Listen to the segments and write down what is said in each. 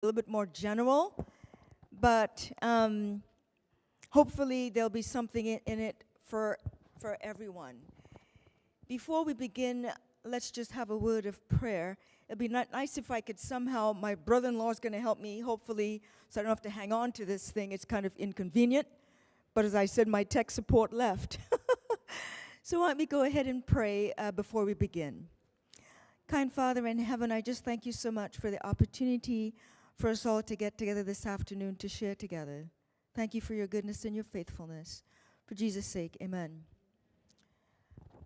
a little bit more general, but hopefully there'll be something in it for everyone. Before we begin, let's just have a word of prayer. It'd be nice if I could somehow, my brother-in-law is going to help me, hopefully, so I don't have to hang on to this thing. It's kind of inconvenient. But as I said, my tech support left. So why don't we go ahead and pray before we begin. Kind Father in heaven, I just thank you so much for the opportunity for us all to get together this afternoon to share together. Thank you for your goodness and your faithfulness. For Jesus' sake, amen.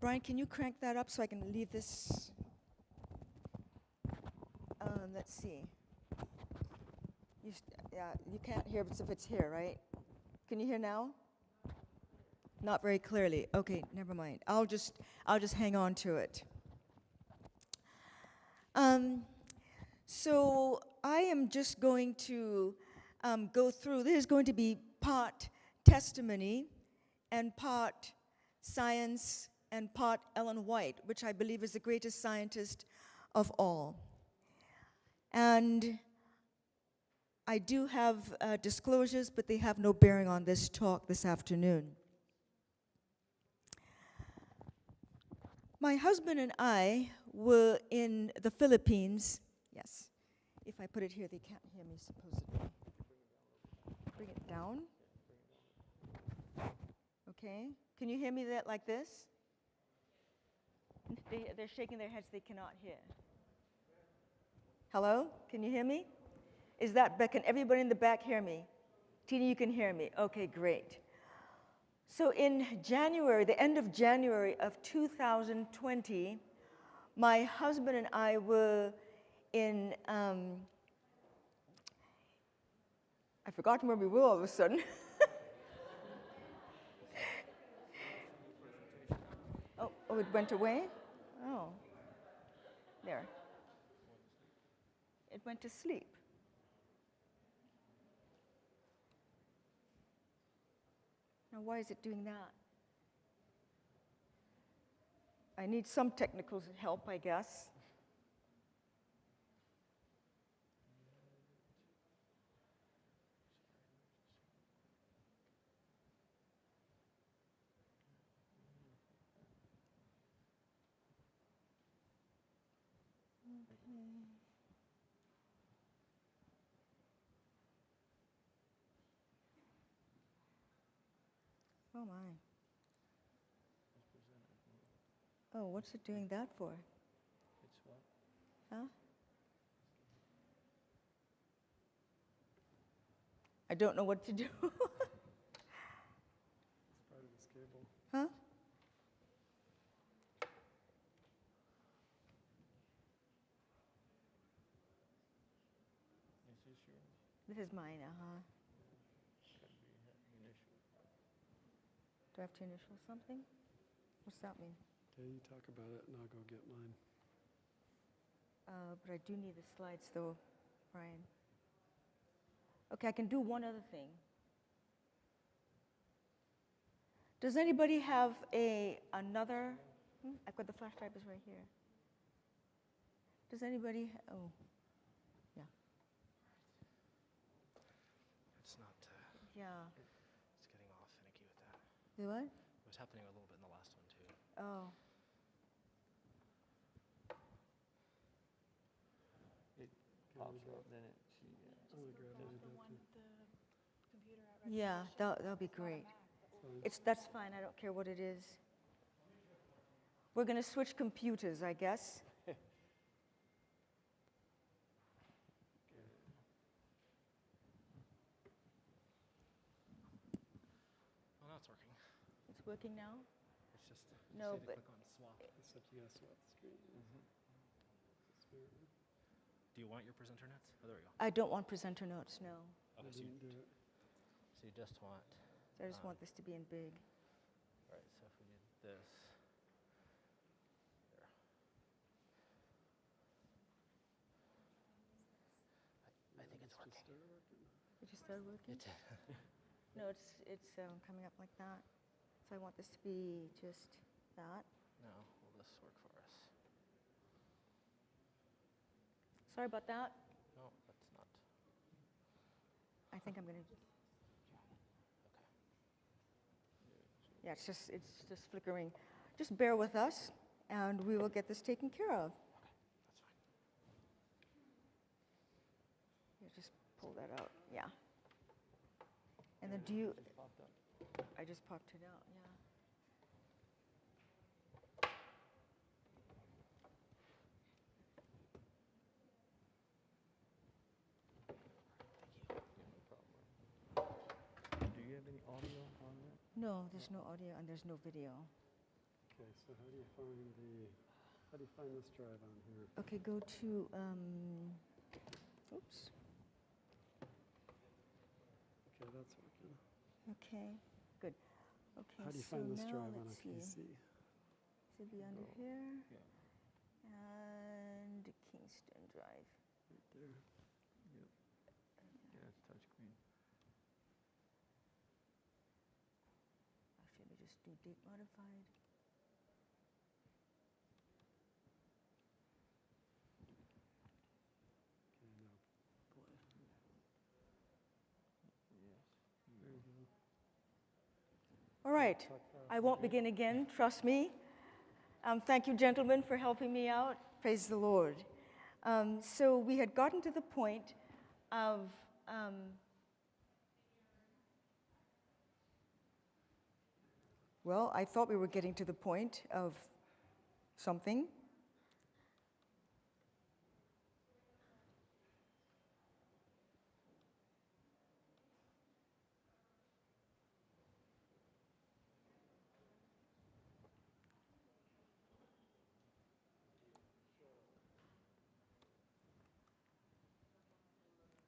Brian, can you crank that up so I can leave this? Let's see. You can't hear if it's here, right? Can you hear now? Not very clearly. Okay, never mind. I'll just hang on to it. So I am just going to go through. There's going to be part testimony and part science and part Ellen White, which I believe is the greatest scientist of all. And I do have disclosures, but they have no bearing on this talk this afternoon. My husband and I were in the Philippines. Yes. If I put it here, they can't hear me, supposedly. Bring it down. Okay. Can you hear me like this? They're shaking their heads. They cannot hear. Hello? Can you hear me? Can everybody in the back hear me? Tina, you can hear me. Okay, great. So in January, the end of January of 2020, my husband and I were in, I forgot where we were all of a sudden. Oh, it went away? Oh, there. It went to sleep. Now, why is it doing that? I need some technical help, I guess. Oh, my. Oh, what's it doing that for? It's what? Huh? I don't know what to do. It's part of this cable. Huh? Is this yours? This is mine, Should be initial. Do I have to initial something? What's that mean? Okay, you talk about it and I'll go get mine. But I do need the slides, though, Brian. Okay, I can do one other thing. Does anybody have another? I've got the flash drive is right here. Does anybody? Oh, yeah. It's not, Yeah. it's getting all finicky with that. Do what? It was happening a little bit in the last one, too. Oh. It pops up, then it, oh, the gravity doctor. Yeah, that'll be great. That's fine. I don't care what it is. We're going to switch computers, I guess. Oh, now it's working. It's working now? It's just, No, just but click on swap. It's like you gotta swap the screen. Do you want your presenter notes? Oh, there we go. I don't want presenter notes, no. Okay, I didn't do it. so you just want, I just want this to be in big. all right, so if we did this. There. I think it's working. Started working. It just started working? It did. No, it's coming up like that. So I want this to be just that. Now, will this work for us? Sorry about that. No, that's not. I think I'm going to. Yeah, it's just flickering. Just bear with us, and we will get this taken care of. You just pull that out. Yeah. And then do you? Just popped up. I just popped it out. Yeah. Yeah, no problem. Do you have any audio on that? No, there's no audio and there's no video. Okay, so how do you find this drive on here? Okay, go to. Oops. Okay, that's working. Okay, good. Okay, How do you so find this now drive on a let's see. PC? Should be under Oh. here Yeah. and Kingston Drive. Right there. Yep. Yeah, it's touchscreen. Actually, let me just do date modified. Okay, now play. Yes. There you go. All right, Talk fast, I won't okay? begin again, trust me. Thank you, gentlemen, for helping me out. Praise the Lord. So we had gotten to the point of well, I thought we were getting to the point of something.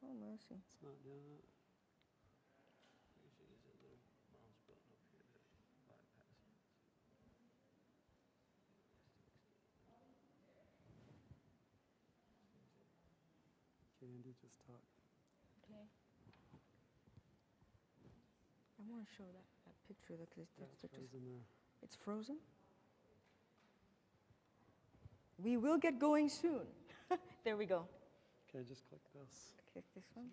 Oh, mercy. It's not doing it. You see there's a little mouse button up here that bypasses it. Okay, Andy, just talk. Okay. I want to show that picture. That Yeah, it's frozen there. It's frozen? We will get going soon. There we go. Okay, just click this. Click this one.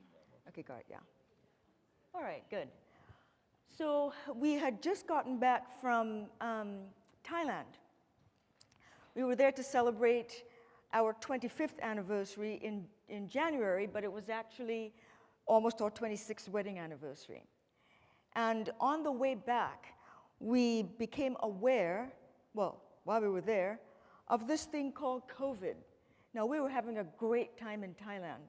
Okay, got it, yeah. All right, good. So we had just gotten back from Thailand. We were there to celebrate our 25th anniversary in January, but it was actually almost our 26th wedding anniversary. And on the way back, we became aware, well, while we were there, of this thing called COVID. Now, we were having a great time in Thailand,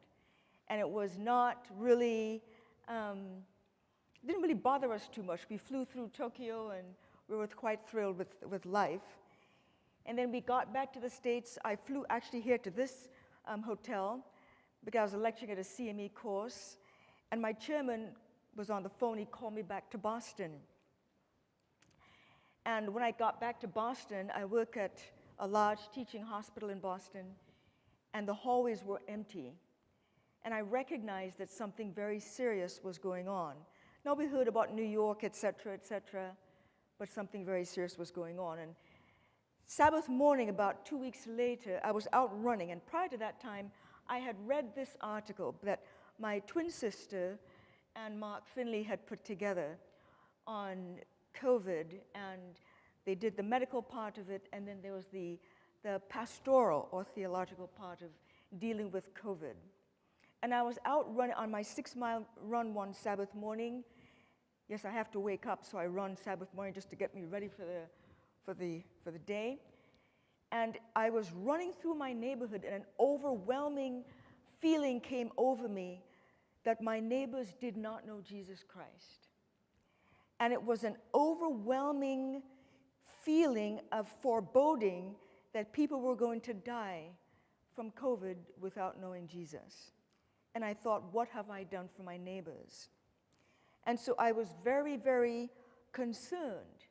and it was not really, didn't really bother us too much. We flew through Tokyo, and we were quite thrilled with life. And then we got back to the States. I flew actually here to this hotel because I was lecturing at a CME course, and my chairman was on the phone. He called me back to Boston. And when I got back to Boston, I work at a large teaching hospital in Boston, and the hallways were empty. And I recognized that something very serious was going on. Now, we heard about New York, et cetera, but something very serious was going on. And Sabbath morning, about 2 weeks later, I was out running, and prior to that time, I had read this article that my twin sister and Mark Finley had put together on COVID, and they did the medical part of it, and then there was the pastoral or theological part of dealing with COVID. And I was out running on my 6-mile run one Sabbath morning. Yes, I have to wake up, so I run Sabbath morning just to get me ready for the day. And I was running through my neighborhood, and an overwhelming feeling came over me that my neighbors did not know Jesus Christ. And it was an overwhelming feeling of foreboding that people were going to die from COVID without knowing Jesus. And I thought, what have I done for my neighbors? And so I was very, very concerned.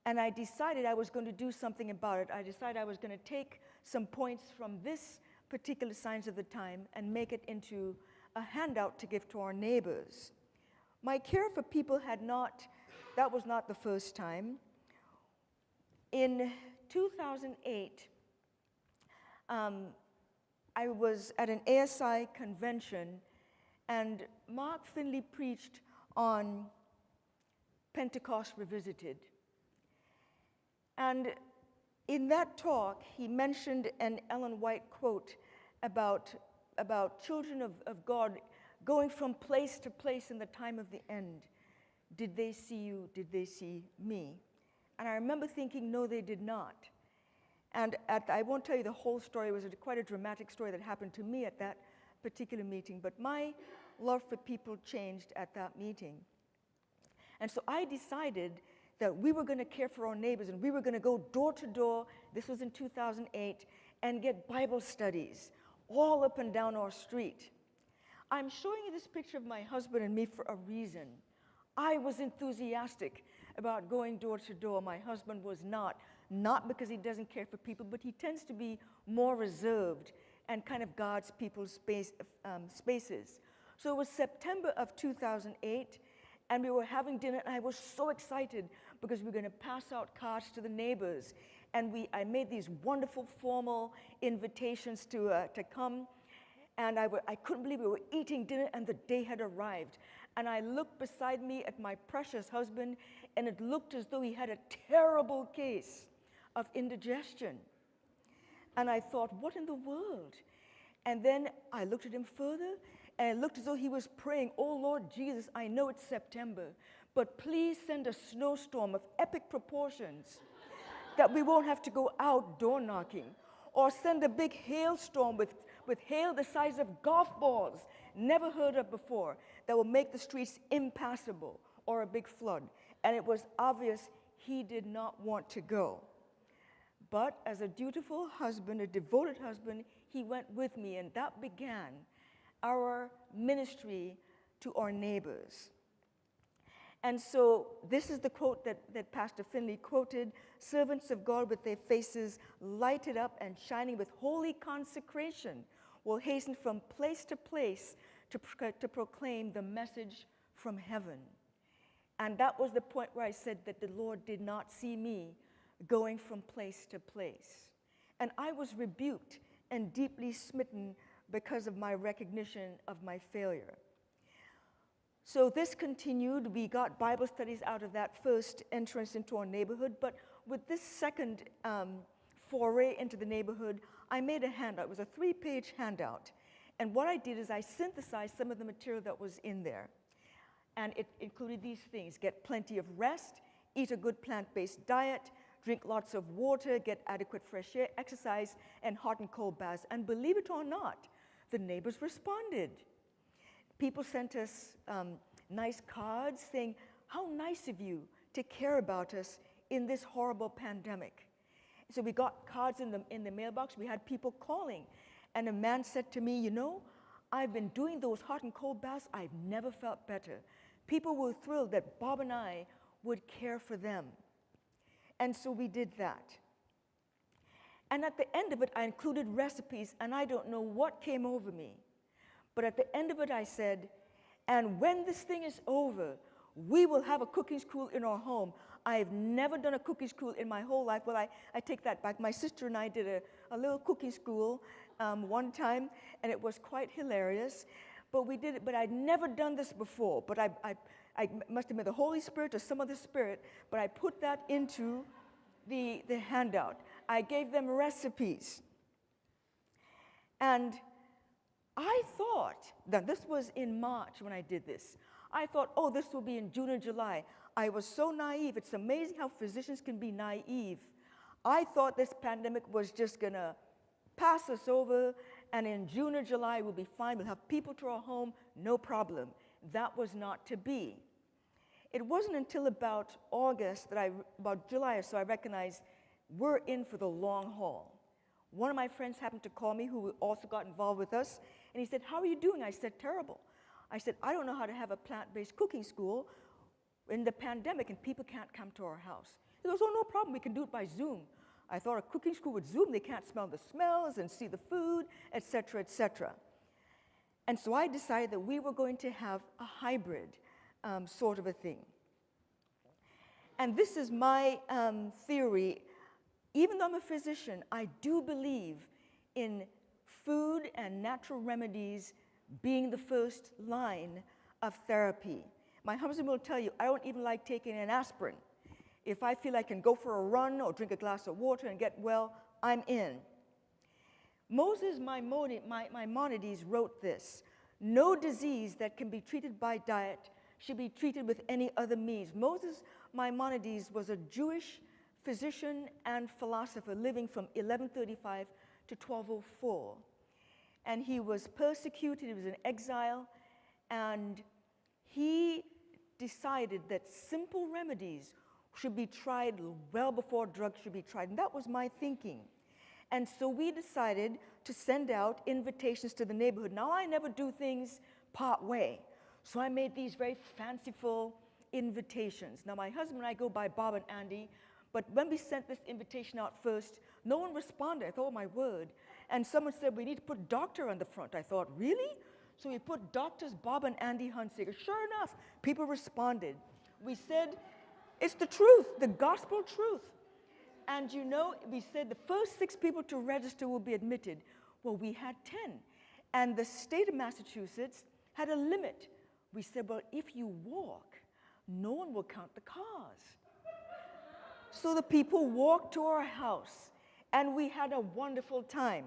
And I decided I was going to do something about it. I decided I was going to take some points from this particular Signs of the Time and make it into a handout to give to our neighbors. My care for people that was not the first time. In 2008, I was at an ASI convention, And Mark Finley preached on Pentecost Revisited. And in that talk, he mentioned an Ellen White quote about children of God going from place to place in the time of the end. Did they see you? Did they see me? And I remember thinking, no, they did not. And I won't tell you the whole story. It was quite a dramatic story that happened to me at that particular meeting. But my love for people changed at that meeting. And so I decided that we were going to care for our neighbors, and we were going to go door to door. This was in 2008, and get Bible studies all up and down our street. I'm showing you this picture of my husband and me for a reason. I was enthusiastic about going door to door. My husband was not because he doesn't care for people, but he tends to be more reserved and kind of guards people's spaces. So it was September of 2008, and we were having dinner, and I was so excited because we were going to pass out cards to the neighbors. And I made these wonderful formal invitations to come. And I couldn't believe we were eating dinner and the day had arrived. And I looked beside me at my precious husband, and it looked as though he had a terrible case of indigestion. And I thought, what in the world? And then I looked at him further, and it looked as though he was praying, oh Lord Jesus, I know it's September, but please send a snowstorm of epic proportions that we won't have to go out door knocking, or send a big hailstorm with hail the size of golf balls, never heard of before, that will make the streets impassable, or a big flood. And it was obvious he did not want to go. But as a dutiful husband, a devoted husband, he went with me, and that began our ministry to our neighbors. And so this is the quote that Pastor Finley quoted: servants of God with their faces lighted up and shining with holy consecration will hasten from place to place to proclaim the message from heaven. And that was the point where I said that the Lord did not see me going from place to place. And I was rebuked and deeply smitten because of my recognition of my failure. So this continued. We got Bible studies out of that first entrance into our neighborhood, but with this second foray into the neighborhood, I made a handout. It was a 3-page handout. And what I did is I synthesized some of the material that was in there. And it included these things: get plenty of rest, eat a good plant-based diet, drink lots of water, get adequate fresh air, exercise, and hot and cold baths. And believe it or not, the neighbors responded. People sent us nice cards saying, how nice of you to care about us in this horrible pandemic. So we got cards in the mailbox. We had people calling. And a man said to me, you know, I've been doing those hot and cold baths. I've never felt better. People were thrilled that Bob and I would care for them. And so we did that. And at the end of it, I included recipes, and I don't know what came over me. But at the end of it, I said, and when this thing is over, we will have a cooking school in our home. I've never done a cooking school in my whole life. Well, I take that back. My sister and I did a little cooking school one time, and it was quite hilarious. But we did it, but I'd never done this before. But I must have been the Holy Spirit or some other spirit, but I put that into the handout. I gave them recipes. And I thought, that this was in March when I did this. I thought, oh, this will be in June or July. I was so naive. It's amazing how physicians can be naive. I thought this pandemic was just going to pass us over, and in June or July we'll be fine. We'll have people to our home, no problem. That was not to be. It wasn't until about August, about July or so, I recognized we're in for the long haul. One of my friends happened to call me, who also got involved with us, and he said, how are you doing? I said, terrible. I said, I don't know how to have a plant-based cooking school in the pandemic, and people can't come to our house. He goes, oh, no problem, we can do it by Zoom. I thought a cooking school with Zoom, they can't smell the smells and see the food, et cetera, et cetera. And so I decided that we were going to have a hybrid sort of a thing. And this is my theory. Even though I'm a physician, I do believe in food and natural remedies being the first line of therapy. My husband will tell you, I don't even like taking an aspirin. If I feel I can go for a run or drink a glass of water and get well, I'm in. Moses Maimonides wrote this: no disease that can be treated by diet should be treated with any other means. Moses Maimonides was a Jewish physician and philosopher living from 1135 to 1204. And he was persecuted, he was in exile, and he decided that simple remedies should be tried well before drugs should be tried. And that was my thinking. And so we decided to send out invitations to the neighborhood. Now, I never do things part way. So I made these very fanciful invitations. Now, my husband and I go by Bob and Andy, but when we sent this invitation out first, no one responded. I thought, oh, my word. And someone said, we need to put doctor on the front. I thought, really? So we put doctors Bob and Andy Hunsaker. Sure enough, people responded. We said, it's the truth, the gospel truth. And you know, we said the first 6 people to register will be admitted. Well, we had 10. And the state of Massachusetts had a limit. We said, well, if you walk, no one will count the cars. So the people walked to our house, and we had a wonderful time.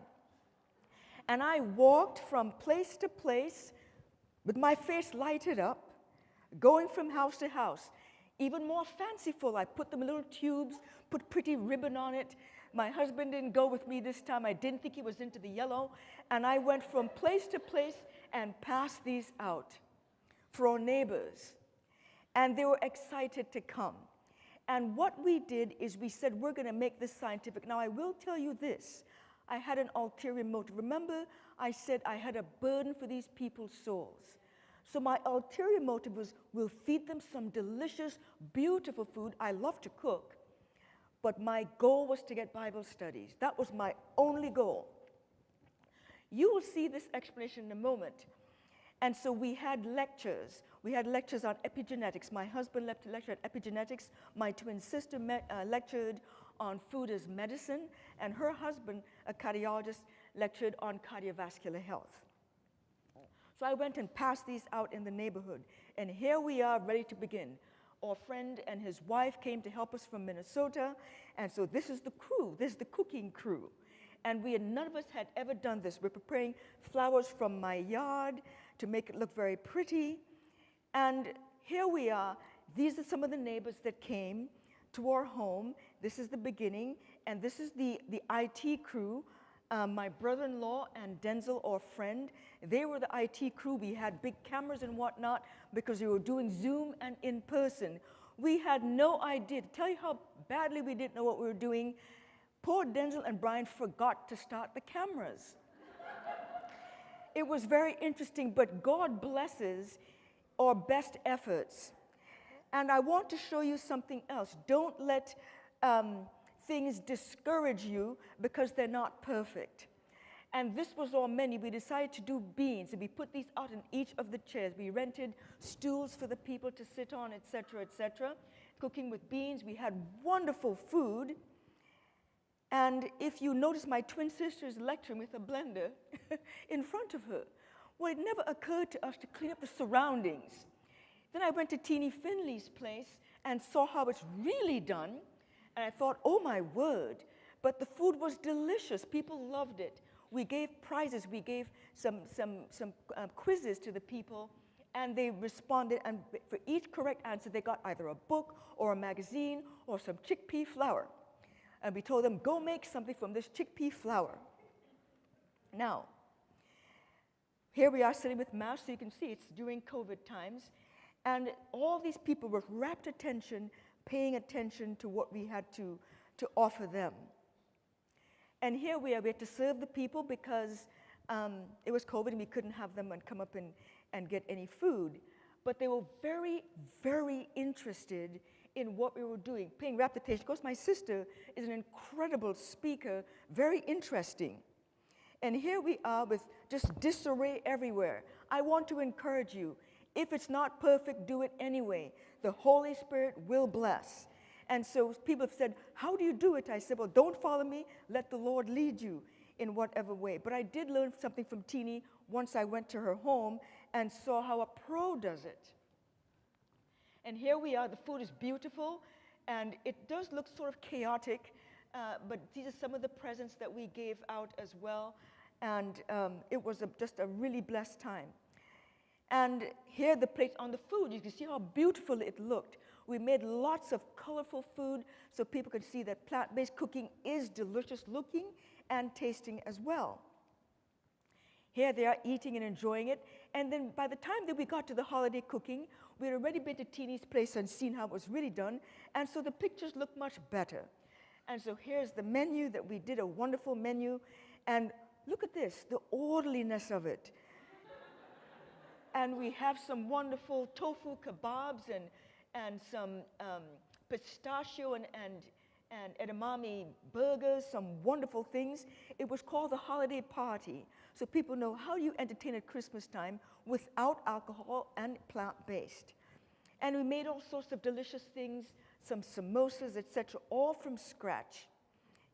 And I walked from place to place with my face lighted up, going from house to house. Even more fanciful, I put them in little tubes, put pretty ribbon on it. My husband didn't go with me this time. I didn't think he was into the yellow. And I went from place to place and passed these out for our neighbors. And they were excited to come. And what we did is we said, we're going to make this scientific. Now, I will tell you this. I had an ulterior motive. Remember, I said I had a burden for these people's souls. So my ulterior motive was, we'll feed them some delicious, beautiful food. I love to cook. But my goal was to get Bible studies. That was my only goal. You will see this explanation in a moment. And so we had lectures. We had lectures on epigenetics. My husband lectured on epigenetics. My twin sister lectured on food as medicine. And her husband, a cardiologist, lectured on cardiovascular health. So I went and passed these out in the neighborhood. And here we are, ready to begin. Our friend and his wife came to help us from Minnesota. And so this is the crew. This is the cooking crew. And none of us had ever done this. We're preparing flowers from my yard to make it look very pretty. And here we are. These are some of the neighbors that came to our home. This is the beginning. And this is the IT crew. My brother-in-law and Denzel, our friend, they were the IT crew. We had big cameras and whatnot because we were doing Zoom and in person. We had no idea. To tell you how badly we didn't know what we were doing, poor Denzel and Brian forgot to start the cameras. It was very interesting, but God blesses our best efforts. And I want to show you something else. Don't let things discourage you because they're not perfect. And this was our menu. We decided to do beans, and we put these out in each of the chairs. We rented stools for the people to sit on, etc., etc. Cooking with beans. We had wonderful food. And if you notice, my twin sister is lecturing with a blender in front of her. Well, it never occurred to us to clean up the surroundings. Then I went to Teeny Finley's place and saw how it's really done. And I thought, oh, my word. But the food was delicious. People loved it. We gave prizes. We gave some quizzes to the people. And they responded. And for each correct answer, they got either a book or a magazine or some chickpea flour. And we told them, go make something from this chickpea flour. Now, here we are sitting with masks, so you can see it's during COVID times. And all these people with rapt attention, paying attention to what we had to offer them. And here we are. We had to serve the people because it was COVID and we couldn't have them and come up and get any food. But they were very, very interested in what we were doing, paying rapt attention. Of course, my sister is an incredible speaker, very interesting. And here we are with just disarray everywhere. I want to encourage you. If it's not perfect, do it anyway. The Holy Spirit will bless. And so people have said, how do you do it? I said, well, don't follow me. Let the Lord lead you. in whatever way. But I did learn something from Teeny once I went to her home and saw how a pro does it. And here we are. The food is beautiful, and it does look sort of chaotic, but these are some of the presents that we gave out as well, and it was just a really blessed time. And here the plates on the food, you can see how beautiful it looked. We made lots of colorful food so people could see that plant-based cooking is delicious looking and tasting as well. Here they are eating and enjoying it. And then by the time that we got to the holiday cooking, we had already been to Teeny's place and seen how it was really done. And so the pictures look much better. And so here's the menu that we did, a wonderful menu. And look at this, the orderliness of it. And we have some wonderful tofu kebabs and some pistachio and edamame burgers, some wonderful things. It was called the holiday party. So people know how you entertain at Christmas time without alcohol and plant-based. And we made all sorts of delicious things, some samosas, etc., all from scratch.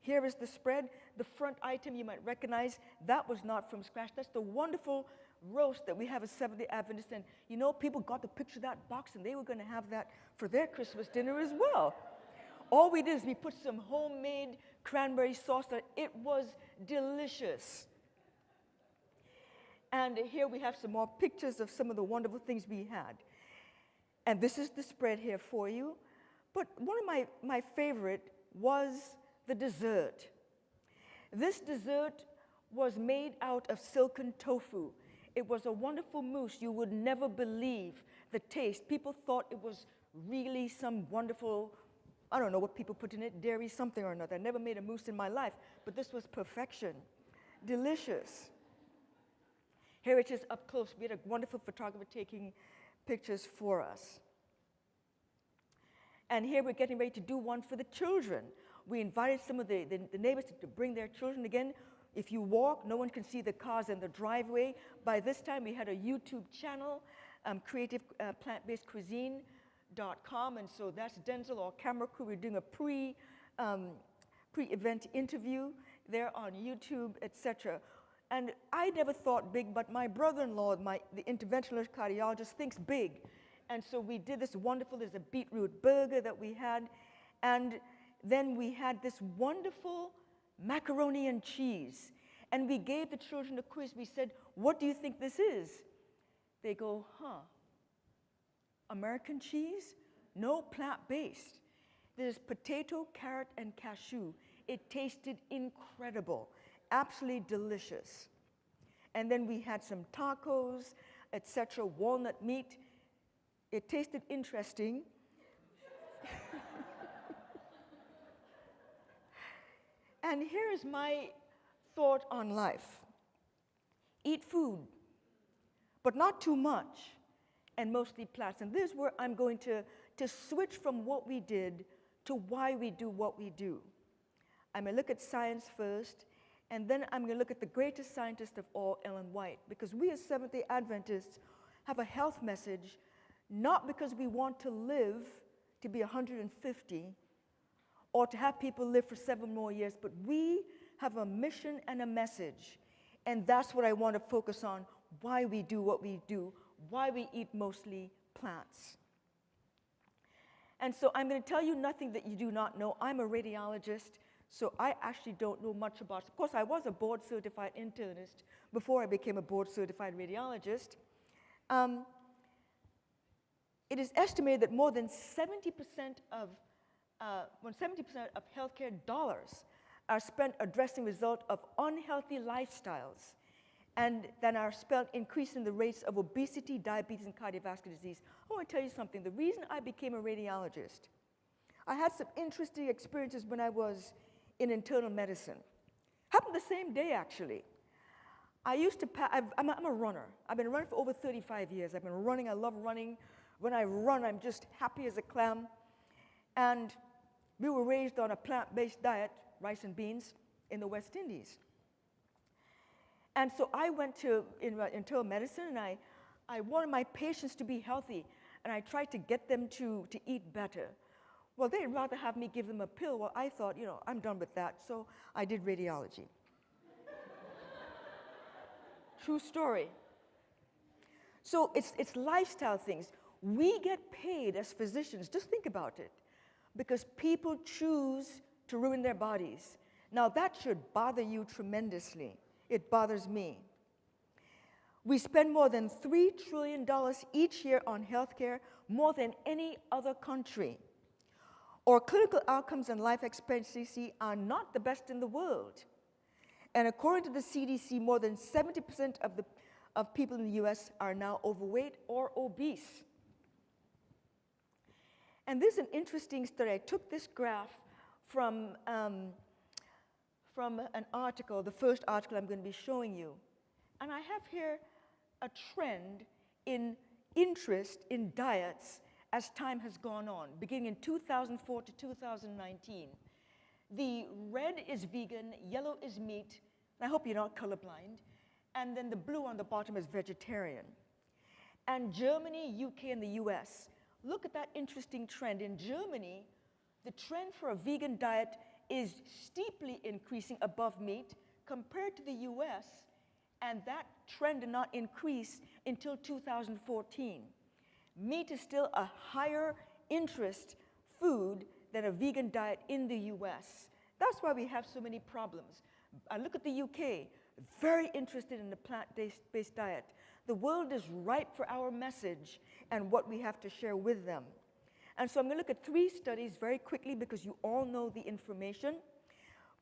Here is the spread. The front item you might recognize, that was not from scratch. That's the wonderful roast that we have as Seventh-day Adventists. And you know, people got to picture that box, and they were going to have that for their Christmas dinner as well. All we did is we put some homemade cranberry sauce on it. It was delicious. And here we have some more pictures of some of the wonderful things we had. And this is the spread here for you. But one of my favorite was the dessert. This dessert was made out of silken tofu. It was a wonderful mousse. You would never believe the taste. People thought it was really some wonderful, I don't know what people put in it, dairy something or another. I never made a mousse in my life, but this was perfection. Delicious. Here it is up close. We had a wonderful photographer taking pictures for us. And here we're getting ready to do one for the children. We invited some of the neighbors to bring their children again. If you walk, no one can see the cars in the driveway. By this time, we had a YouTube channel, Creative Plant-Based Cuisine.com, and so that's Denzel, our camera crew. We're doing a pre-event interview there on YouTube, etc. And I never thought big, but my brother-in-law, the interventionalist cardiologist, thinks big. And so we did this wonderful, there's a beetroot burger that we had, and then we had this wonderful macaroni and cheese. And we gave the children a quiz. We said, what do you think this is? They go, American cheese? No, plant-based. There's potato, carrot, and cashew. It tasted incredible, absolutely delicious. And then we had some tacos, etc., walnut meat. It tasted interesting. And here is my thought on life. Eat food, but not too much, and mostly plants. And this is where I'm going to switch from what we did to why we do what we do. I'm going to look at science first, and then I'm going to look at the greatest scientist of all, Ellen White, because we as Seventh-day Adventists have a health message, not because we want to live to be 150, or to have people live for 7 more years, but we have a mission and a message, and that's what I want to focus on, why we do what we do, why we eat mostly plants. And so I'm going to tell you nothing that you do not know. I'm a radiologist, so I actually don't know much about it. Of course, I was a board-certified internist before I became a board-certified radiologist. It is estimated that more than 70% of healthcare dollars are spent addressing the result of unhealthy lifestyles, and then are spent increasing the rates of obesity, diabetes, and cardiovascular disease. I want to tell you something. The reason I became a radiologist, I had some interesting experiences when I was in internal medicine. Happened the same day, actually. I used to, I'm a runner. I've been running for over 35 years. I've been running, I love running. When I run, I'm just happy as a clam. And we were raised on a plant-based diet, rice and beans, in the West Indies. And so I went to internal medicine, and I wanted my patients to be healthy, and I tried to get them to eat better. Well, they'd rather have me give them a pill. Well, I thought, I'm done with that, so I did radiology. true story. So it's lifestyle things. We get paid as physicians, just think about it, because people choose to ruin their bodies. Now that should bother you tremendously. It bothers me. We spend more than $3 trillion each year on healthcare, more than any other country. Our clinical outcomes and life expectancy are not the best in the world. And according to the CDC, more than 70% of people in the US are now overweight or obese. And this is an interesting study. I took this graph from an article, the first article I'm going to be showing you. And I have here a trend in interest in diets as time has gone on, beginning in 2004 to 2019. The red is vegan, yellow is meat, and I hope you're not colorblind, and then the blue on the bottom is vegetarian. And Germany, UK, and the US, look at that interesting trend. In Germany, the trend for a vegan diet is steeply increasing above meat compared to the US, and that trend did not increase until 2014. Meat is still a higher interest food than a vegan diet in the US. That's why we have so many problems. I look at the UK, very interested in the plant-based diet. The world is ripe for our message and what we have to share with them. And so I'm going to look at 3 studies very quickly because you all know the information.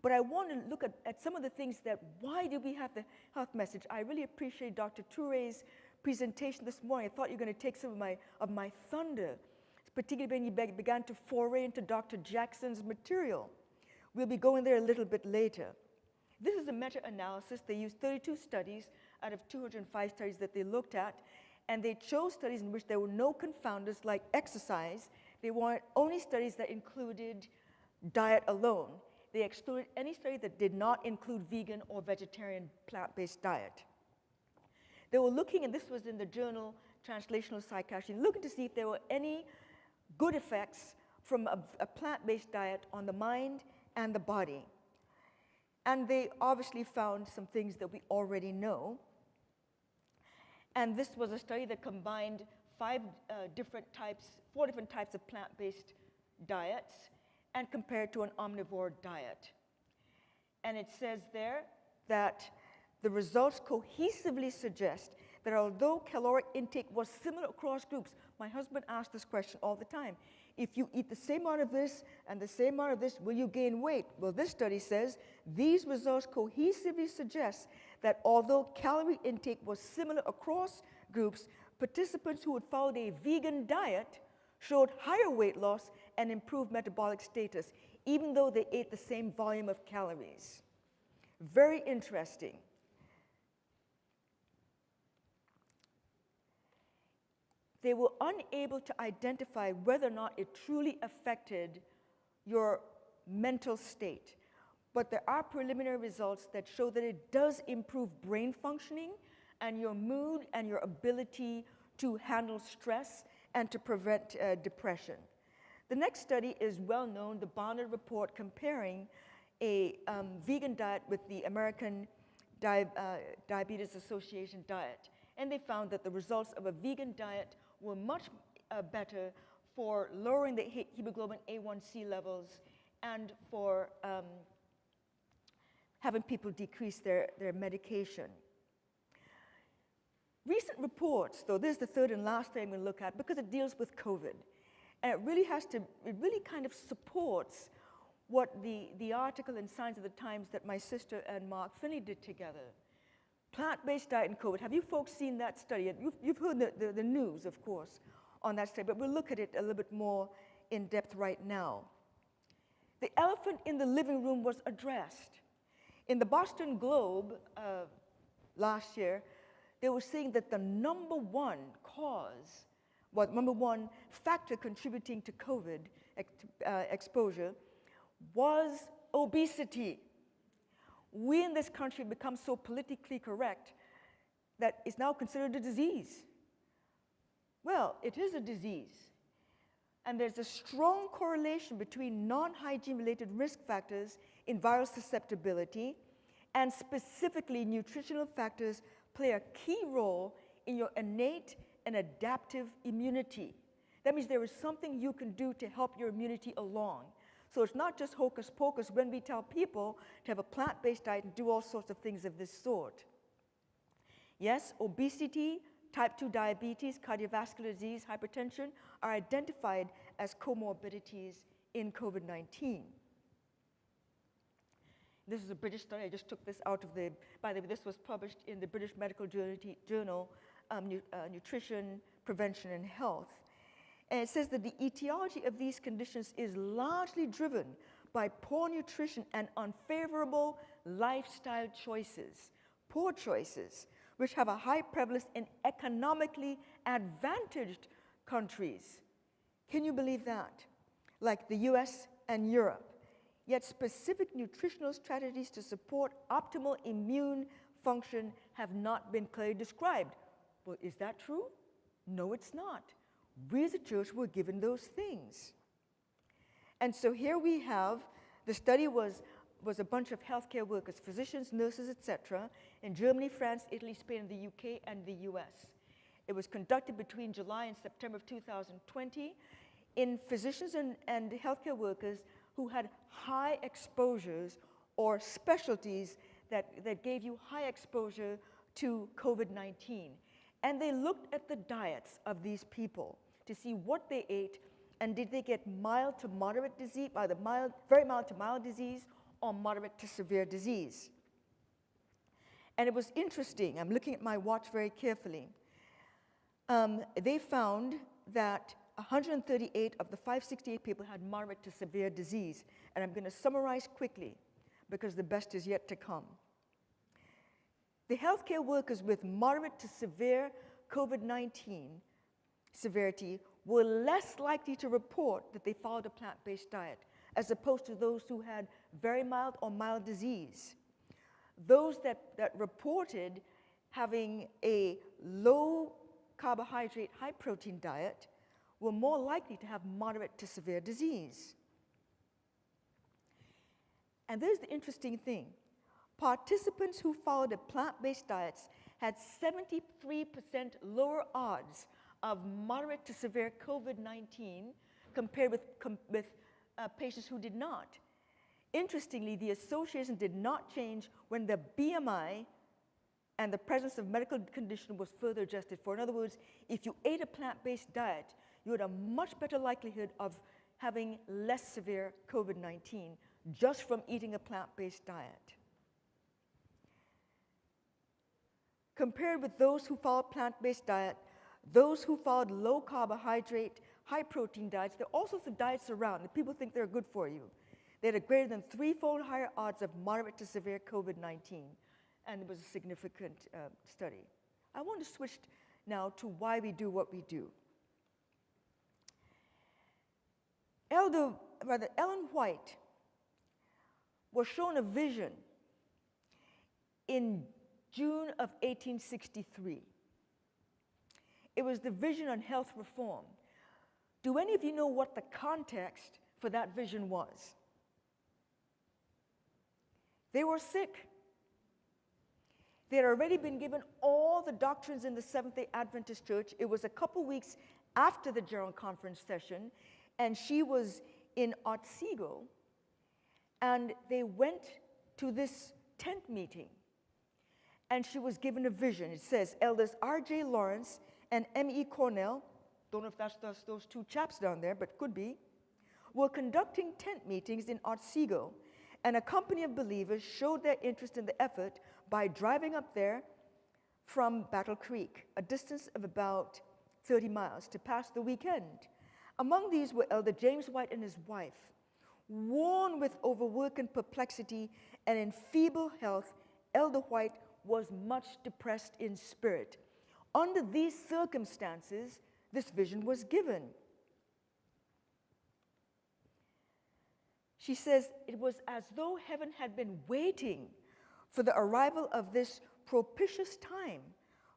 But I want to look at some of the things that, why do we have the health message? I really appreciate Dr. Touré's presentation this morning. I thought you were going to take some of my thunder, particularly when you began to foray into Dr. Jackson's material. We'll be going there a little bit later. This is a meta-analysis. They used 32 studies out of 205 studies that they looked at, and they chose studies in which there were no confounders like exercise. They wanted only studies that included diet alone. They excluded any study that did not include vegan or vegetarian plant-based diet. They were looking, and this was in the journal Translational Psychiatry, looking to see if there were any good effects from a plant-based diet on the mind and the body. And they obviously found some things that we already know. And this was a study that combined 4 different types of plant-based diets and compared to an omnivore diet. And it says there that the results cohesively suggest that although caloric intake was similar across groups, my husband asked this question all the time, if you eat the same amount of this and the same amount of this, will you gain weight? Well, this study says these results cohesively suggest that although calorie intake was similar across groups, participants who had followed a vegan diet showed higher weight loss and improved metabolic status, even though they ate the same volume of calories. Very interesting. They were unable to identify whether or not it truly affected your mental state. But there are preliminary results that show that it does improve brain functioning and your mood and your ability to handle stress and to prevent depression. The next study is well known, the Barnard report comparing a vegan diet with the American Diabetes Association diet. And they found that the results of a vegan diet were much better for lowering the hemoglobin A1C levels and for having people decrease their medication. Recent reports, though, this is the third and last thing I'm going to look at because it deals with COVID. And it really kind of supports what the article in Signs of the Times that my sister and Mark Finney did together. Plant-based diet and COVID. Have you folks seen that study? You've heard the news, of course, on that study, but we'll look at it a little bit more in depth right now. The elephant in the living room was addressed. In the Boston Globe last year, they were saying that the number one factor contributing to COVID exposure was obesity. We in this country have become so politically correct that it's now considered a disease. Well, it is a disease. And there's a strong correlation between non-hygiene-related risk factors in viral susceptibility and specifically nutritional factors play a key role in your innate and adaptive immunity. That means there is something you can do to help your immunity along. So it's not just hocus pocus when we tell people to have a plant-based diet and do all sorts of things of this sort. Yes, obesity, type 2 diabetes, cardiovascular disease, hypertension are identified as comorbidities in COVID-19. This is a British study. I just took this out of the, by the way, this was published in the British Medical Journal, Nutrition, Prevention, and Health. And it says that the etiology of these conditions is largely driven by poor nutrition and unfavorable lifestyle choices, poor choices, which have a high prevalence in economically advantaged countries. Can you believe that? Like the US and Europe. Yet specific nutritional strategies to support optimal immune function have not been clearly described. Well, is that true? No, it's not. We as a church were given those things. And so here we have, the study was a bunch of healthcare workers, physicians, nurses, etc., in Germany, France, Italy, Spain, the UK, and the US. It was conducted between July and September of 2020 in physicians and healthcare workers who had high exposures or specialties that gave you high exposure to COVID-19. And they looked at the diets of these people to see what they ate and did they get mild to moderate disease, either mild, very mild to mild disease or moderate to severe disease. And it was interesting. I'm looking at my watch very carefully. They found that 138 of the 568 people had moderate to severe disease. And I'm going to summarize quickly because the best is yet to come. The healthcare workers with moderate to severe COVID-19 severity were less likely to report that they followed a plant-based diet as opposed to those who had very mild or mild disease. Those that reported having a low carbohydrate, high protein diet were more likely to have moderate to severe disease. And there's the interesting thing. Participants who followed a plant-based diets had 73% lower odds of moderate to severe COVID-19 compared with patients who did not. Interestingly, the association did not change when the BMI and the presence of medical condition was further adjusted for. In other words, if you ate a plant-based diet, you had a much better likelihood of having less severe COVID-19 just from eating a plant-based diet. Compared with those who followed plant-based diet, those who followed low carbohydrate, high protein diets, there are all sorts of diets around that people think they're good for you. They had a greater than threefold higher odds of moderate to severe COVID-19, and it was a significant study. I want to switch now to why we do what we do. Ellen White was shown a vision in June of 1863. It was the vision on health reform. Do any of you know what the context for that vision was? They were sick. They had already been given all the doctrines in the Seventh-day Adventist Church. It was a couple weeks after the General Conference session, and she was in Otsego, and they went to this tent meeting, and she was given a vision. It says, Elders R.J. Lawrence and M.E. Cornell, don't know if that's those two chaps down there, but could be, were conducting tent meetings in Otsego, and a company of believers showed their interest in the effort by driving up there from Battle Creek, a distance of about 30 miles, to pass the weekend. Among these were Elder James White and his wife. Worn with overwork and perplexity and in feeble health, Elder White was much depressed in spirit. Under these circumstances, this vision was given. She says, it was as though heaven had been waiting for the arrival of this propitious time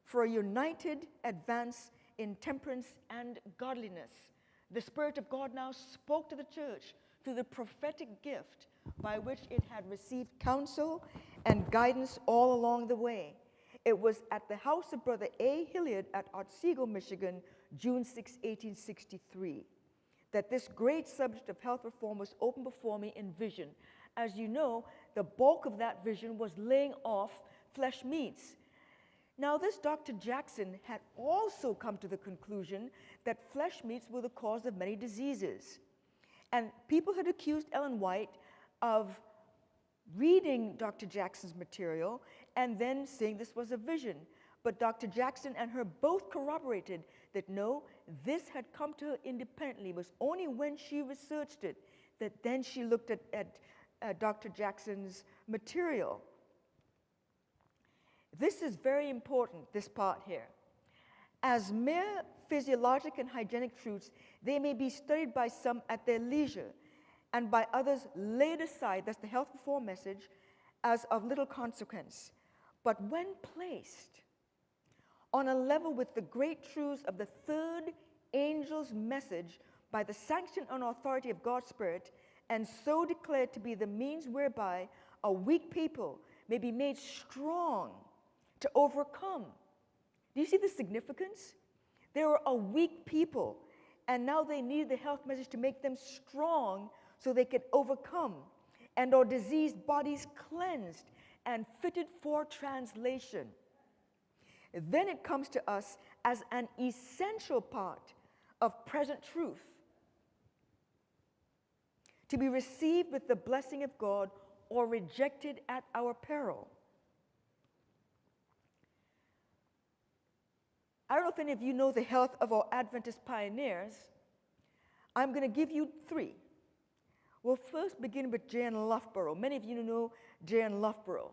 for a united advance in temperance and godliness. The Spirit of God now spoke to the church through the prophetic gift by which it had received counsel and guidance all along the way. It was at the house of Brother A. Hilliard at Otsego, Michigan, June 6, 1863, that this great subject of health reform was opened before me in vision. As you know, the bulk of that vision was laying off flesh meats. Now, this Dr. Jackson had also come to the conclusion that flesh meats were the cause of many diseases. And people had accused Ellen White of reading Dr. Jackson's material and then saying this was a vision. But Dr. Jackson and her both corroborated that no, this had come to her independently. It was only when she researched it that then she looked at Dr. Jackson's material. This is very important, this part here. As mere physiologic and hygienic truths, they may be studied by some at their leisure and by others laid aside, that's the health reform message, as of little consequence. But when placed on a level with the great truths of the third angel's message by the sanction and authority of God's Spirit, and so declared to be the means whereby a weak people may be made strong to overcome. Do you see the significance? They were a weak people, and now they needed the health message to make them strong so they could overcome, and our diseased bodies cleansed and fitted for translation. Then it comes to us as an essential part of present truth, to be received with the blessing of God or rejected at our peril. I don't know if any of you know the health of our Adventist pioneers. I'm going to give you three. We'll first begin with Jan Loughborough. Many of you know Jan Loughborough.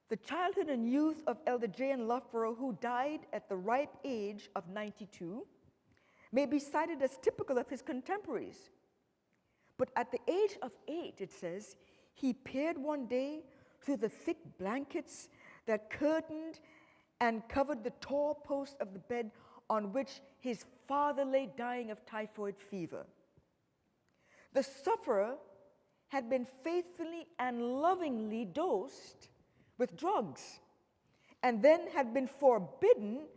The childhood and youth of Elder Jan Loughborough, who died at the ripe age of 92, may be cited as typical of his contemporaries. But at the age of 8, it says, he peered one day through the thick blankets that curtained and covered the tall post of the bed on which his father lay dying of typhoid fever. The sufferer had been faithfully and lovingly dosed with drugs, and then had been forbidden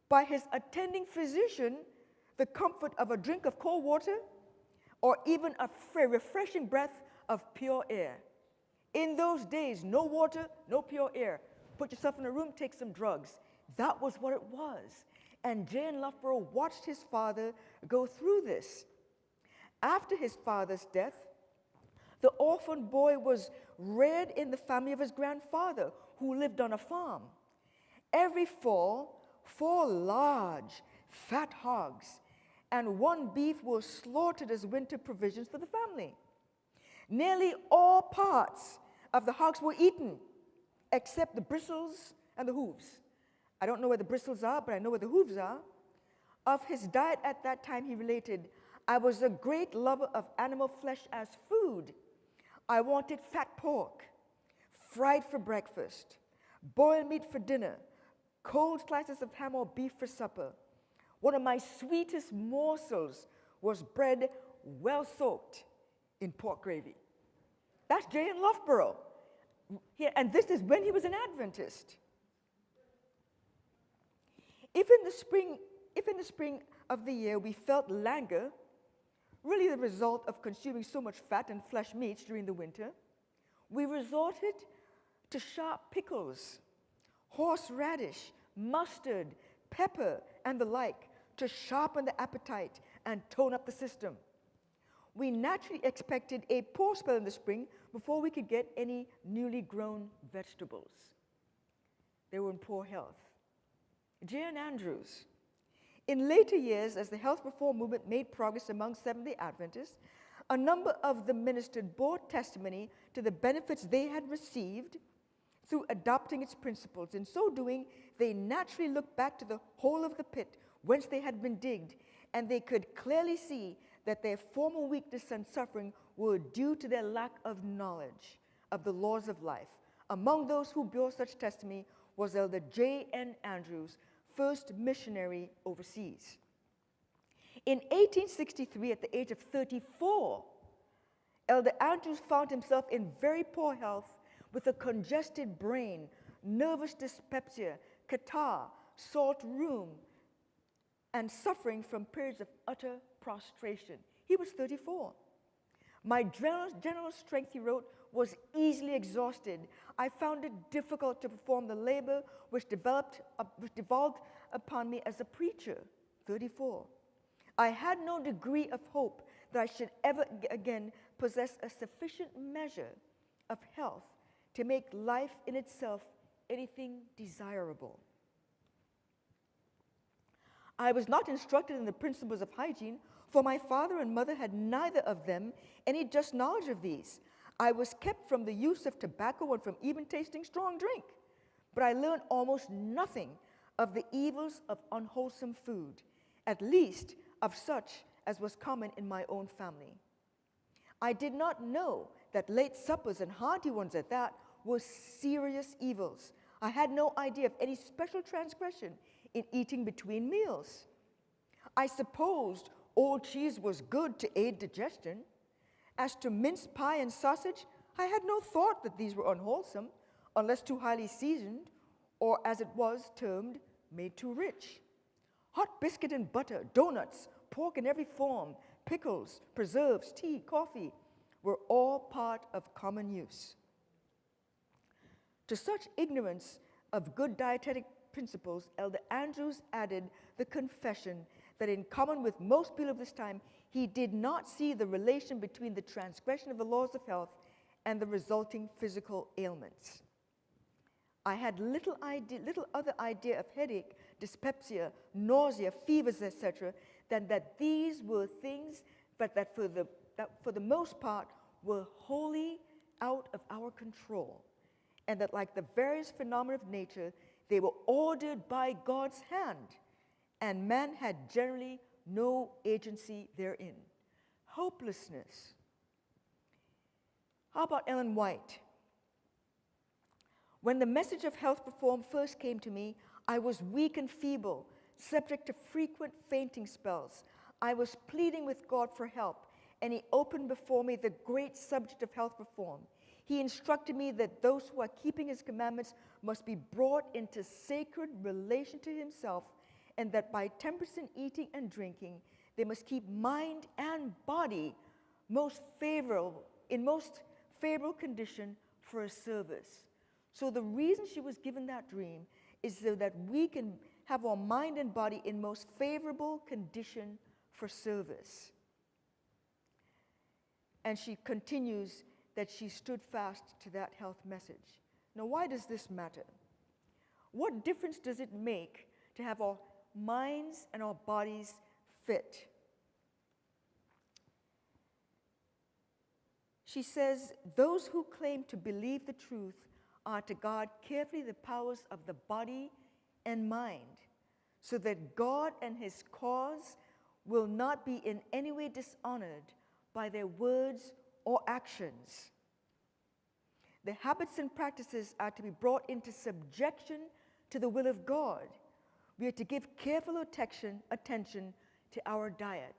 by his attending physician the comfort of a drink of cold water or even a refreshing breath of pure air. In those days, no water, no pure air. Put yourself in a room, take some drugs. That was what it was. And Jan Loughborough watched his father go through this. After his father's death, the orphan boy was reared in the family of his grandfather, who lived on a farm. Every fall, 4 large, fat hogs and 1 beef were slaughtered as winter provisions for the family. Nearly all parts of the hogs were eaten, except the bristles and the hooves. I don't know where the bristles are, but I know where the hooves are. Of his diet at that time, he related, I was a great lover of animal flesh as food. I wanted fat pork, fried for breakfast, boiled meat for dinner, cold slices of ham or beef for supper. One of my sweetest morsels was bread well soaked in pork gravy. That's Jan Loughborough. And this is when he was an Adventist. If in the spring of the year we felt languor, really the result of consuming so much fat and flesh meats during the winter, we resorted to sharp pickles, horseradish, mustard, pepper, and the like to sharpen the appetite and tone up the system. We naturally expected a poor spell in the spring before we could get any newly grown vegetables. They were in poor health. J.N. Andrews. In later years, as the health reform movement made progress among Seventh-day Adventists, a number of them ministered bore testimony to the benefits they had received through adopting its principles. In so doing, they naturally looked back to the hole of the pit whence they had been digged, and they could clearly see that their former weakness and suffering were due to their lack of knowledge of the laws of life. Among those who bore such testimony was Elder J.N. Andrews, first missionary overseas. In 1863, at the age of 34, Elder Andrews found himself in very poor health with a congested brain, nervous dyspepsia, catarrh, salt rheum, and suffering from periods of utter prostration. He was 34. My general strength, he wrote, was easily exhausted. I found it difficult to perform the labor which devolved upon me as a preacher. 34. I had no degree of hope that I should ever again possess a sufficient measure of health to make life in itself anything desirable. I was not instructed in the principles of hygiene, for my father and mother had neither of them any just knowledge of these. I was kept from the use of tobacco and from even tasting strong drink, but I learned almost nothing of the evils of unwholesome food, at least of such as was common in my own family. I did not know that late suppers, and hearty ones at that, were serious evils. I had no idea of any special transgression in eating between meals. I supposed old cheese was good to aid digestion. As to mince pie and sausage, I had no thought that these were unwholesome, unless too highly seasoned, or as it was termed, made too rich. Hot biscuit and butter, donuts, pork in every form, pickles, preserves, tea, coffee, were all part of common use. To such ignorance of good dietetic principles, Elder Andrews added the confession that in common with most people of this time, he did not see the relation between the transgression of the laws of health and the resulting physical ailments. I had little other idea of headache, dyspepsia, nausea, fevers, etc., than that these were things that for the most part were wholly out of our control, and that like the various phenomena of nature, they were ordered by God's hand, and man had generally no agency therein. Hopelessness. How about Ellen White? When the message of health reform first came to me, I was weak and feeble, subject to frequent fainting spells. I was pleading with God for help, and he opened before me the great subject of health reform. He instructed me that those who are keeping his commandments must be brought into sacred relation to himself, and that by temperance in eating and drinking, they must keep mind and body in most favorable condition for a service. So the reason she was given that dream is so that we can have our mind and body in most favorable condition for service. And she continues that she stood fast to that health message. Now, why does this matter? What difference does it make to have our minds and our bodies fit? She says, those who claim to believe the truth are to guard carefully the powers of the body and mind, so that God and his cause will not be in any way dishonored by their words or actions. The habits and practices are to be brought into subjection to the will of God. We are to give careful attention to our diet.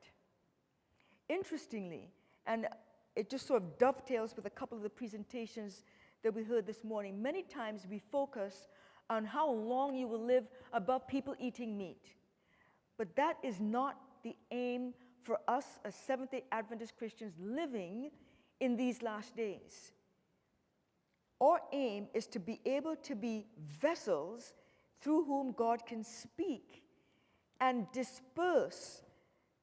Interestingly, and it just sort of dovetails with a couple of the presentations that we heard this morning, many times we focus on how long you will live above people eating meat. But that is not the aim for us as Seventh-day Adventist Christians living in these last days. Our aim is to be able to be vessels through whom God can speak and disperse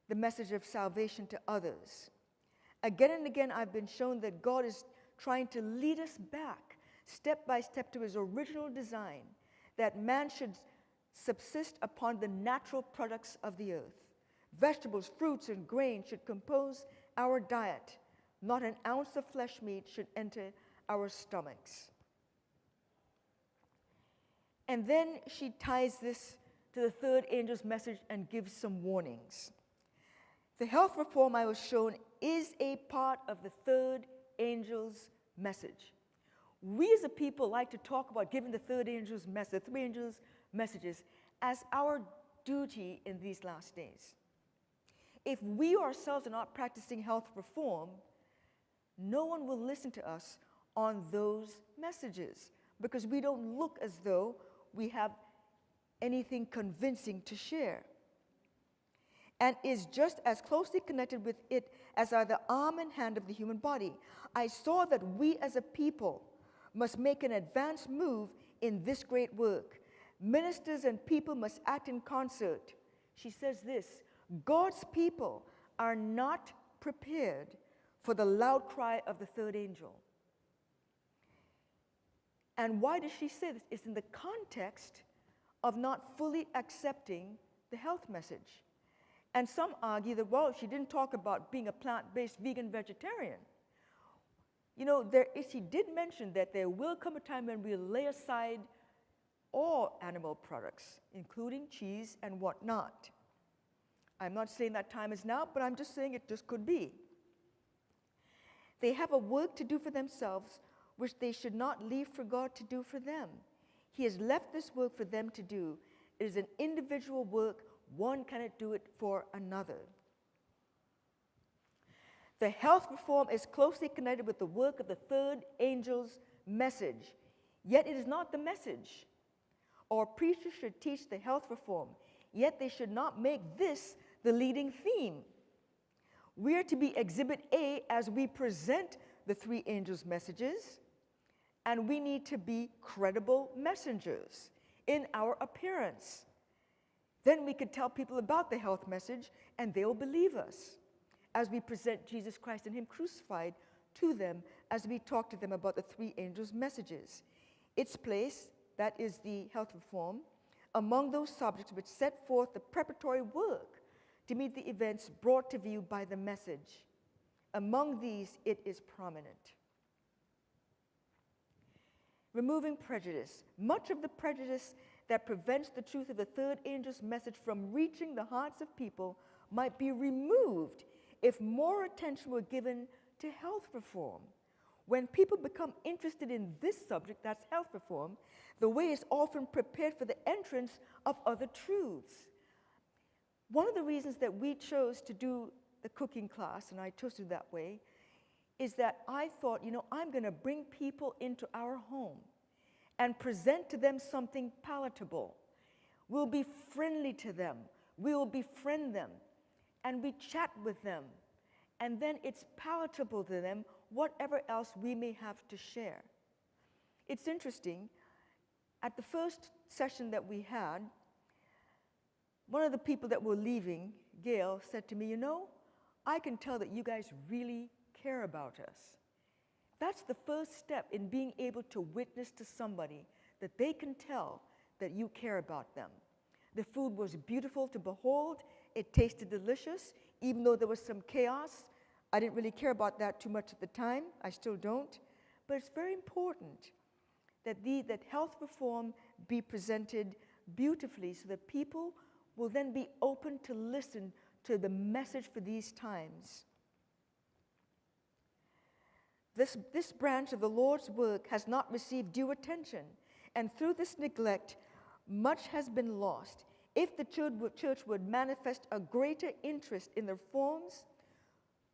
the message of salvation to others. Again and again, I've been shown that God is trying to lead us back, step by step, to his original design, that man should subsist upon the natural products of the earth. Vegetables, fruits, and grain should compose our diet. Not an ounce of flesh meat should enter our stomachs. And then she ties this to the third angel's message and gives some warnings. The health reform I was shown is a part of the third angel's message. We as a people like to talk about giving the third angel's message, the three angels' messages, as our duty in these last days. If we ourselves are not practicing health reform, no one will listen to us on those messages. because we don't look as though we have anything convincing to share, and is just as closely connected with it as are the arm and hand of the human body. I saw that we as a people must make an advanced move in this great work. Ministers and people must act in concert. She says this: God's people are not prepared for the loud cry of the third angel. And why does she say this? It's in the context of not fully accepting the health message. And some argue that, well, she didn't talk about being a plant-based vegan vegetarian. You know, she did mention that there will come a time when we'll lay aside all animal products, including cheese and whatnot. I'm not saying that time is now, but I'm just saying it just could be. They have a work to do for themselves, which they should not leave for God to do for them. He has left this work for them to do. It is an individual work. One cannot do it for another. The health reform is closely connected with the work of the third angel's message, yet it is not the message. Or preachers should teach the health reform, yet they should not make this the leading theme. We are to be exhibit A as we present the three angels' messages, and we need to be credible messengers in our appearance. Then we could tell people about the health message, and they will believe us as we present Jesus Christ and Him crucified to them, as we talk to them about the three angels' messages. Its place, that is the health reform, among those subjects which set forth the preparatory work to meet the events brought to view by the message. Among these, it is prominent. Removing prejudice. Much of the prejudice that prevents the truth of the third angel's message from reaching the hearts of people might be removed if more attention were given to health reform. When people become interested in this subject, that's health reform, the way is often prepared for the entrance of other truths. One of the reasons that we chose to do the cooking class, and I chose to do that way, is that I thought, I'm going to bring people into our home and present to them something palatable. We'll be friendly to them. We will befriend them. And we chat with them. And then it's palatable to them, whatever else we may have to share. It's interesting. At the first session that we had, one of the people that were leaving, Gail, said to me, I can tell that you guys really care about us. That's the first step in being able to witness to somebody, that they can tell that you care about them. The food was beautiful to behold. It tasted delicious, even though there was some chaos. I didn't really care about that too much at the time. I still don't. But it's very important that health reform be presented beautifully so that people will then be open to listen to the message for these times. This branch of the Lord's work has not received due attention, and through this neglect, much has been lost. If the church would manifest a greater interest in the reforms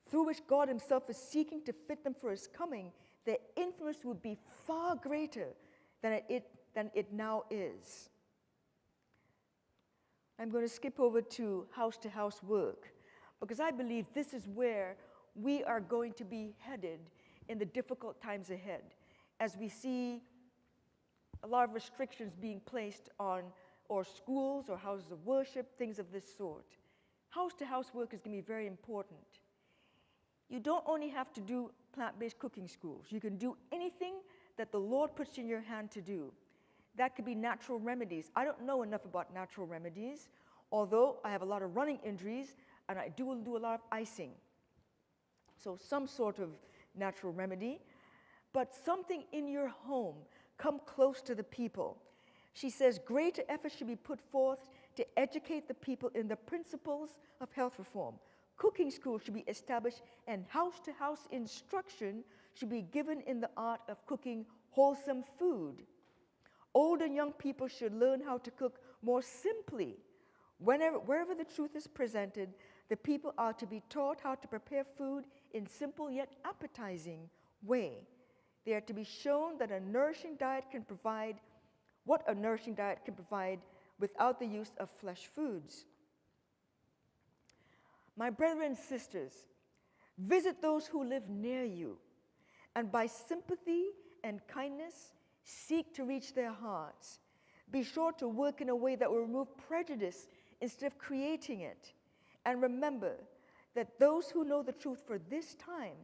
through which God Himself is seeking to fit them for His coming, their influence would be far greater than it now is. I'm going to skip over to house work, because I believe this is where we are going to be headed in the difficult times ahead, as we see a lot of restrictions being placed on or schools or houses of worship, things of this sort. House-to-house work is going to be very important. You don't only have to do plant-based cooking schools. You can do anything that the Lord puts in your hand to do. That could be natural remedies. I don't know enough about natural remedies, although I have a lot of running injuries, and I do a lot of icing. So some sort of natural remedy, but something in your home. Come close to the people. She says greater effort should be put forth to educate the people in the principles of health reform. Cooking schools should be established, and house-to-house instruction should be given in the art of cooking wholesome food. Old and young people should learn how to cook more simply. Wherever the truth is presented, the people are to be taught how to prepare food in simple yet appetizing way. They are to be shown that a nourishing diet can provide what a nourishing diet can provide without the use of flesh foods. My brethren and sisters, visit those who live near you, and by sympathy and kindness, seek to reach their hearts. Be sure to work in a way that will remove prejudice instead of creating it. And remember that those who know the truth for this time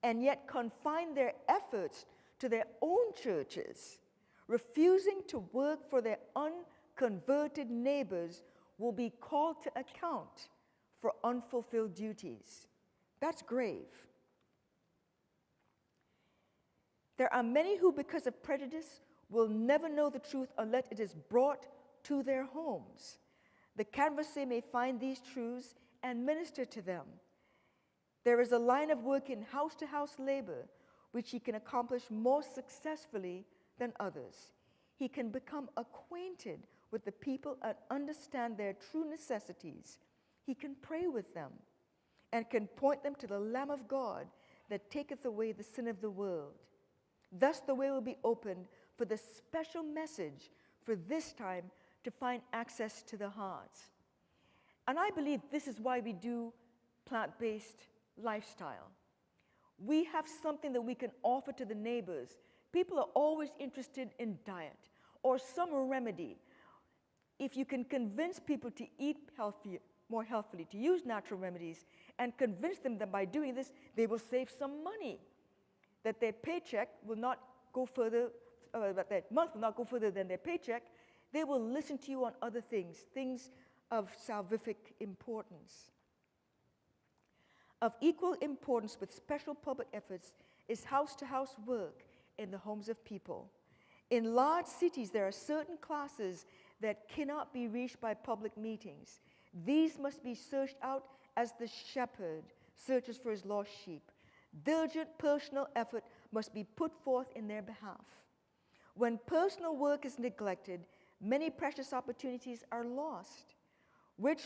and yet confine their efforts to their own churches, refusing to work for their unconverted neighbors, will be called to account for unfulfilled duties. That's grave. There are many who, because of prejudice, will never know the truth unless it is brought to their homes. The canvasser may find these truths and minister to them. There is a line of work in house-to-house labor which he can accomplish more successfully than others. He can become acquainted with the people and understand their true necessities. He can pray with them and can point them to the Lamb of God that taketh away the sin of the world. Thus the way will be opened for the special message for this time to find access to the hearts. And I believe this is why we do plant-based lifestyle. We have something that we can offer to the neighbors. People are always interested in diet or some remedy. If you can convince people to eat healthier, more healthily, to use natural remedies, and convince them that by doing this, they will save some money, that their paycheck will not go further, that their month will not go further than their paycheck, they will listen to you on other things, things of salvific importance. Of equal importance with special public efforts is house-to-house work in the homes of people. In large cities, there are certain classes that cannot be reached by public meetings. These must be searched out as the shepherd searches for his lost sheep. Diligent personal effort must be put forth in their behalf. When personal work is neglected, many precious opportunities are lost, which,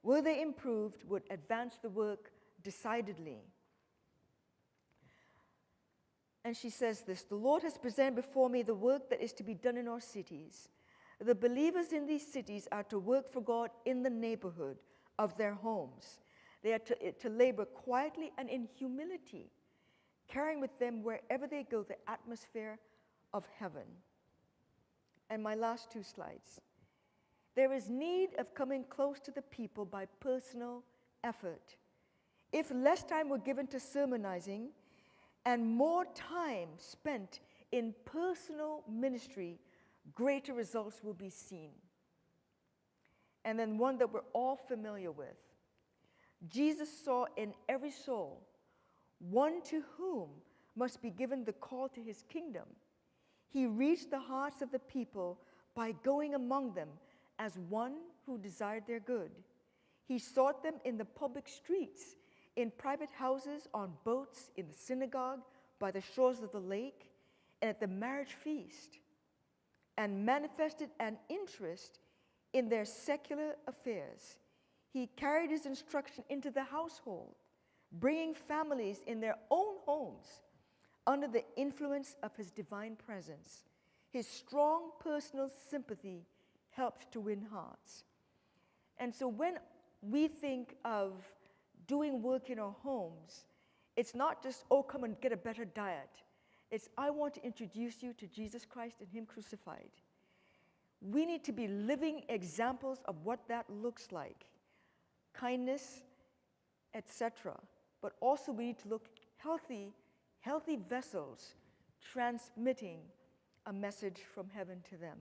were they improved, would advance the work decidedly. And she says this, the Lord has presented before me the work that is to be done in our cities. The believers in these cities are to work for God in the neighborhood of their homes. They are to labor quietly and in humility, carrying with them wherever they go the atmosphere of heaven. And my last two slides. There is need of coming close to the people by personal effort. If less time were given to sermonizing and more time spent in personal ministry, greater results will be seen. And then one that we're all familiar with. Jesus saw in every soul one to whom must be given the call to his kingdom. He reached the hearts of the people by going among them as one who desired their good. He sought them in the public streets, in private houses, on boats, in the synagogue, by the shores of the lake, and at the marriage feast, and manifested an interest in their secular affairs. He carried his instruction into the household, bringing families in their own homes under the influence of his divine presence. His strong personal sympathy helped to win hearts. And so when we think of doing work in our homes, it's not just, oh, come and get a better diet. It's, I want to introduce you to Jesus Christ and him crucified. We need to be living examples of what that looks like. Kindness, etc. But also we need to look healthy vessels transmitting a message from heaven to them.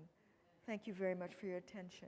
Thank you very much for your attention.